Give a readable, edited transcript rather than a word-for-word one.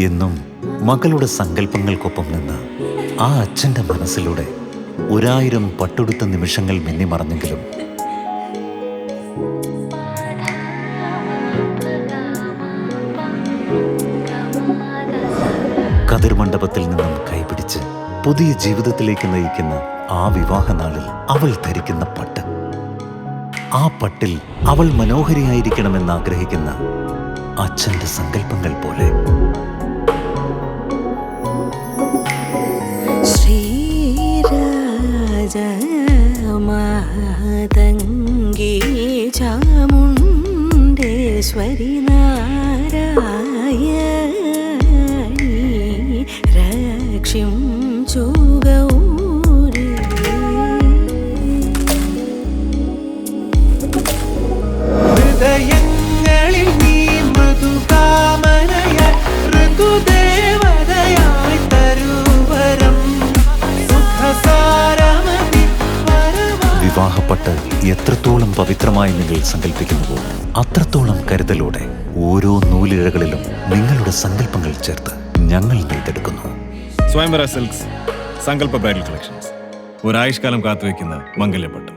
എന്നും മകളുടെ സങ്കല്പങ്ങൾക്കൊപ്പം നിന്ന് ആ അച്ഛൻ്റെ മനസ്സിലൂടെ 1000 പട്ടുടുത്ത നിമിഷങ്ങൾ മിന്നിമറഞ്ഞെങ്കിലും കതിർമണ്ഡപത്തിൽ നിന്നും കൈപിടിച്ച് പുതിയ ജീവിതത്തിലേക്ക് നയിക്കുന്ന ആ വിവാഹനാളിൽ അവൾ ധരിക്കുന്ന പട്ട്, ആ പട്ടിൽ അവൾ മനോഹരിയായിരിക്കണമെന്ന് ആഗ്രഹിക്കുന്ന അച്ഛൻ്റെ സങ്കല്പങ്ങൾ പോലെ. ശ്രീരാജമാതംഗീ ചാമുണ്ഡേശ്വരി നാരായണീ രക്ഷിം ചുഗൗരി. ഹൃദയങ്ങളിൽ നീ മൃദുകാമനയായി ഋതുദേവതയായി തരുവരം സുഖസാരമതി. വിവാഹപ്പട്ട് എത്രത്തോളം പവിത്രമായി നിങ്ങൾ സങ്കല്പിക്കുന്നുവോ അത്രത്തോളം കരുതലോടെ ഓരോ നൂലിഴകളിലും നിങ്ങളുടെ സങ്കല്പങ്ങൾ ചേർത്ത് ഞങ്ങൾ നെയ്തെടുക്കുന്നു. സ്വയംവര സിൽക്സ് സങ്കല്പ ബ്രൈഡൽ കളക്ഷൻസ്. ഒരായുഷ്കാലം കാത്തുവെക്കുന്ന മംഗല്യപ്പട്ട്.